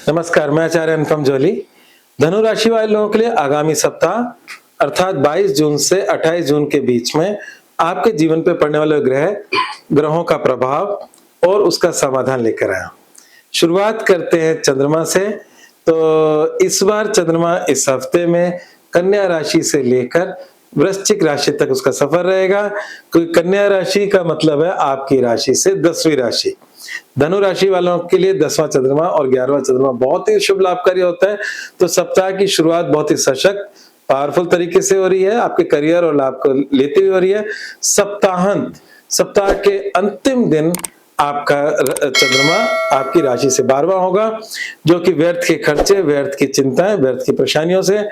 नमस्कार, मैं आचार्य अनुपम जोली। धनु राशि वाले लोगों के लिए आगामी सप्ताह अर्थात 22 जून से 28 जून के बीच में आपके जीवन पे पड़ने वाले ग्रहों का प्रभाव और उसका समाधान लेकर आया। शुरुआत करते हैं चंद्रमा से। तो इस बार चंद्रमा इस हफ्ते में कन्या राशि से लेकर वृश्चिक राशि तक उसका सफर रहेगा। क्योंकि कन्या राशि का मतलब है आपकी राशि से 10वीं राशि। धनु राशि वालों के लिए 10वां चंद्रमा और 11वां चंद्रमा बहुत ही शुभ लाभकारी होता है। तो सप्ताह की शुरुआत बहुत ही सशक्त पावरफुल तरीके से हो रही है, आपके करियर और लाभ को लेते हुए हो रही है। सप्ताह के अंतिम दिन आपका चंद्रमा आपकी राशि से 12वां होगा, जो कि व्यर्थ के खर्चे, व्यर्थ की चिंताएं, व्यर्थ की परेशानियों से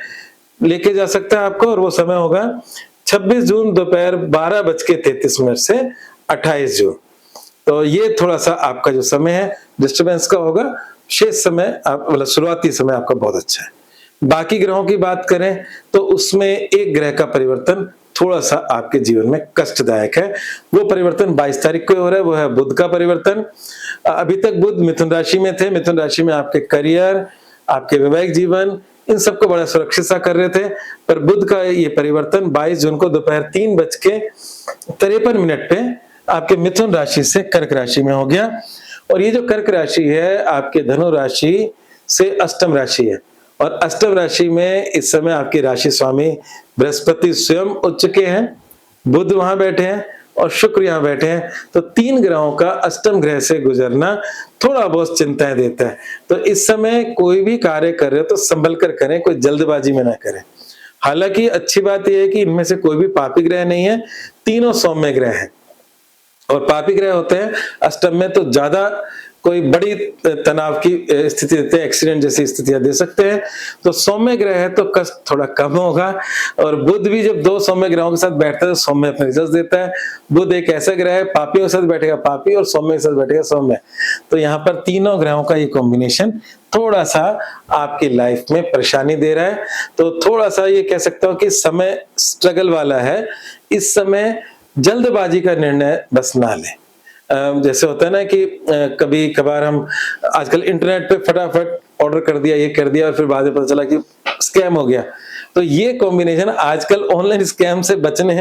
लेके जा सकता है आपको। और वो समय होगा 26 जून दोपहर 12:33 से 28 जून। तो ये थोड़ा सा आपका जो समय है डिस्टर्बेंस का होगा। शेष समय आप मतलब शुरुआती समय आपका बहुत अच्छा है। बाकी ग्रहों की बात करें तो उसमें एक ग्रह का परिवर्तन थोड़ा सा आपके जीवन में कष्टदायक है। वो परिवर्तन 22 तारीख को हो रहा है, वो है बुध का परिवर्तन। अभी तक बुध मिथुन राशि में थे। मिथुन राशि में आपके करियर, आपके वैवाहिक जीवन, इन सबको बड़ा सुरक्षित सा कर रहे थे। पर बुध का ये परिवर्तन 22 जून को दोपहर 3:53 पे आपके मिथुन राशि से कर्क राशि में हो गया। और ये जो कर्क राशि है आपके धनु राशि से अष्टम राशि है। और अष्टम राशि में इस समय आपके राशि स्वामी बृहस्पति स्वयं उच्च चुके हैं, बुध वहां बैठे हैं और शुक्र यहां बैठे हैं। तो 3 ग्रहों का अष्टम ग्रह से गुजरना थोड़ा बहुत चिंताएं देता है। तो इस समय कोई भी कार्य कर रहे हो तो संभल कर करें, कोई जल्दबाजी में ना करें। हालांकि अच्छी बात यह है कि इनमें से कोई भी पापी ग्रह नहीं है, तीनों सौम्य ग्रह हैं। और पापी ग्रह होते हैं अष्टम में तो ज्यादा कोई बड़ी तनाव की स्थिति देते हैं, एक्सीडेंट जैसी स्थितियां दे सकते हैं। तो सौम्य ग्रह है तो कष्ट थोड़ा कम होगा। और बुध भी जब 2 सौम्य ग्रहों के साथ बैठता है तो सौम्य अपने रिजल्ट देता है। बुध एक ऐसा ग्रह है, पापियों के साथ बैठेगा पापी और सौम्य के साथ बैठेगा सौम्य। तो यहाँ पर तीनों ग्रहों का ये कॉम्बिनेशन थोड़ा सा आपकी लाइफ में परेशानी दे रहा है। तो थोड़ा सा ये कह सकता हूं कि समय स्ट्रगल वाला है। इस समय जल्दबाजी का निर्णय बस ना लें। जैसे होता है ना कि कभी कभार हम आजकल इंटरनेट पे फटाफट ऑर्डर कर दिया, ये कर दिया और फिर बाद में पता चला कि स्कैम हो गया। तो ये कॉम्बिनेशन आजकल ऑनलाइन स्कैम से बचना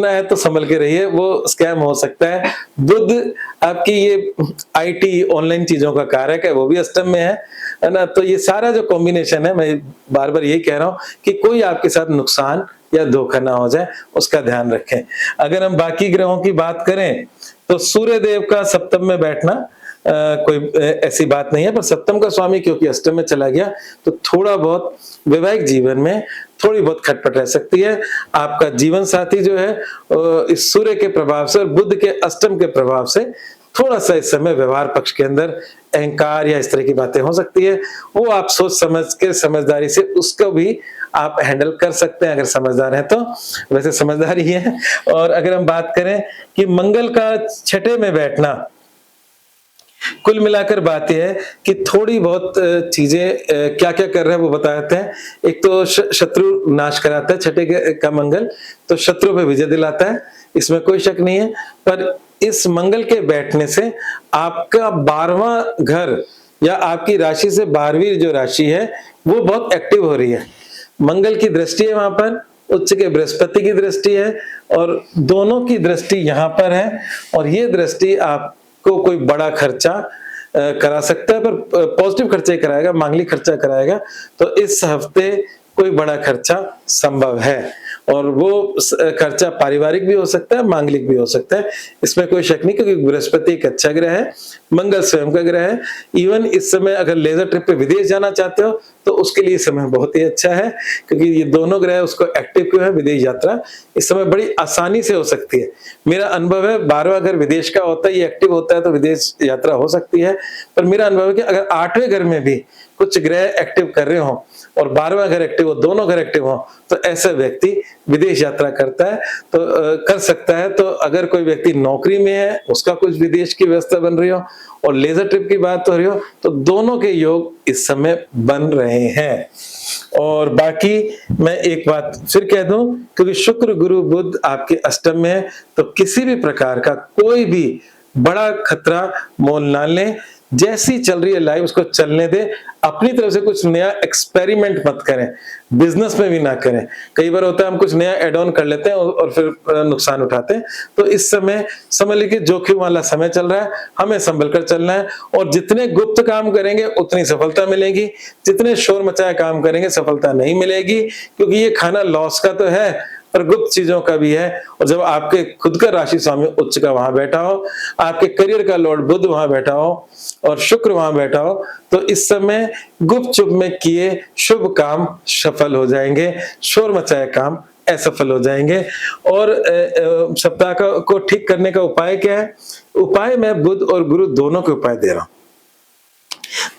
है तो संभल के रहिए, वो स्कैम हो सकता है। बुध आपकी ये आईटी ऑनलाइन चीजों का कारक है, वो भी अष्टम में है ना। तो ये सारा जो कॉम्बिनेशन है, मैं बार बार यही कह रहा हूं कि कोई आपके साथ नुकसान या धोखा ना हो जाए, उसका ध्यान रखें। अगर हम बाकी ग्रहों की बात करें तो सूर्य देव का सप्तम में बैठना कोई ऐसी बात नहीं है, पर सप्तम का स्वामी क्योंकि अष्टम में चला गया तो थोड़ा बहुत वैवाहिक जीवन में थोड़ी बहुत खटपट रह सकती है। आपका जीवन साथी जो है इस सूर्य के प्रभाव से और बुध के अष्टम के प्रभाव से थोड़ा सा इस समय व्यवहार पक्ष के अंदर अहंकार या इस तरह की बातें हो सकती है। वो आप सोच समझ के समझदारी से उसको भी आप हैंडल कर सकते हैं अगर समझदार हैं तो। वैसे समझदार ही है। और अगर हम बात करें कि मंगल का छठे में बैठना, कुल मिलाकर बात यह है कि थोड़ी बहुत चीजें क्या क्या कर रहे हैं वो बताते हैं। एक तो शत्रु नाश कराता है छठे का मंगल, तो शत्रु पे विजय दिलाता है, इसमें कोई शक नहीं है। पर इस मंगल के बैठने से आपका 12वां घर या आपकी राशि से 12वीं जो राशि है वो बहुत एक्टिव हो रही है। मंगल की दृष्टि है वहां पर, उच्च के बृहस्पति की दृष्टि है और दोनों की दृष्टि यहां पर है। और ये दृष्टि आपको कोई बड़ा खर्चा करा सकता है, पर पॉजिटिव खर्चा ही कराएगा, मांगलिक खर्चा कराएगा। तो इस हफ्ते कोई बड़ा खर्चा संभव है और वो खर्चा पारिवारिक भी हो सकता है, मांगलिक भी हो सकता है, इसमें कोई शक नहीं। क्योंकि बृहस्पति एक अच्छा ग्रह है, मंगल स्वयं का ग्रह है। इवन इस समय अगर लेजर ट्रिप पे विदेश जाना चाहते हो तो उसके लिए समय बहुत ही अच्छा है, क्योंकि ये दोनों ग्रह उसको एक्टिव क्यों है, विदेश यात्रा इस समय बड़ी आसानी से हो सकती है। मेरा अनुभव है 12वां घर विदेश का होता है, ये एक्टिव होता है तो विदेश यात्रा हो सकती है। पर मेरा अनुभव है कि अगर 8वें घर में भी कुछ ग्रह एक्टिव कर रहे हो और 12वां घर एक्टिव हो, दोनों घर एक्टिव हो, तो ऐसा व्यक्ति विदेश यात्रा करता है तो कर सकता है। तो अगर कोई व्यक्ति नौकरी में है, उसका कुछ विदेश की व्यवस्था बन रही हो और लेजर ट्रिप की बात हो रही हो, तो दोनों के योग इस समय बन रहे हैं। और बाकी मैं एक बात फिर कह दूं, क्योंकि शुक्र गुरु बुध आपके अष्टम में है, तो किसी भी प्रकार का कोई भी बड़ा खतरा मोल ना लें। जैसी चल रही है लाइफ उसको चलने दे, अपनी तरफ से कुछ नया एक्सपेरिमेंट मत करें, बिजनेस में भी ना करें। कई बार होता है हम कुछ नया एड ऑन कर लेते हैं और फिर नुकसान उठाते हैं। तो इस समय समझ लीजिए जोखिम वाला समय चल रहा है, हमें संभल कर चलना है, और जितने गुप्त काम करेंगे उतनी सफलता मिलेगी, जितने शोर मचाए काम करेंगे सफलता नहीं मिलेगी, क्योंकि ये खाना लॉस का तो है पर गुप्त चीजों का भी है। और जब आपके खुद का राशि स्वामी उच्च का वहां बैठा हो, आपके करियर का लॉर्ड बुध वहां बैठा हो और शुक्र वहां बैठा हो, तो इस समय गुप्त चुप में किए शुभ काम सफल हो जाएंगे, शोर मचाए काम असफल हो जाएंगे। और सप्ताह को ठीक करने का उपाय क्या है? उपाय मैं बुध और गुरु दोनों के उपाय दे रहा हूं,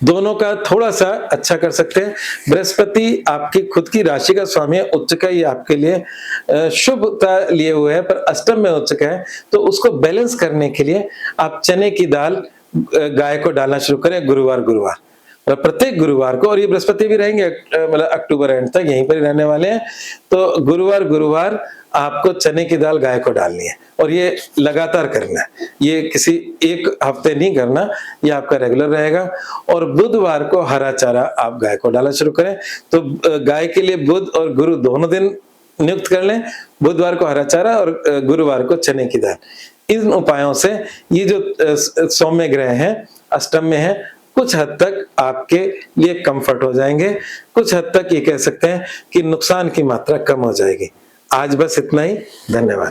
दोनों का थोड़ा सा अच्छा कर सकते हैं। बृहस्पति आपकी खुद की राशि का स्वामी है, उच्च का, ये आपके लिए शुभता लिए हुए है, पर अष्टम में उच्च का है। तो उसको बैलेंस करने के लिए आप चने की दाल गाय को डालना शुरू करें गुरुवार गुरुवार, और प्रत्येक गुरुवार को। और ये बृहस्पति भी रहेंगे मतलब अक्टूबर एंड तक यहीं पर ही रहने वाले हैं। तो गुरुवार गुरुवार आपको चने की दाल गाय को डालनी है, और ये लगातार करना है, ये किसी एक हफ्ते नहीं करना, ये आपका रेगुलर रहेगा। और बुधवार को हरा चारा आप गाय को डालना शुरू करें। तो गाय के लिए बुध और गुरु दोनों दिन नियुक्त कर लें, बुधवार को हरा चारा और गुरुवार को चने की दाल। इन उपायों से ये जो सौम्य ग्रह हैं अष्टम में है, कुछ हद तक आपके लिए कंफर्ट हो जाएंगे, कुछ हद तक ये कह सकते हैं कि नुकसान की मात्रा कम हो जाएगी। आज बस इतना ही, धन्यवाद।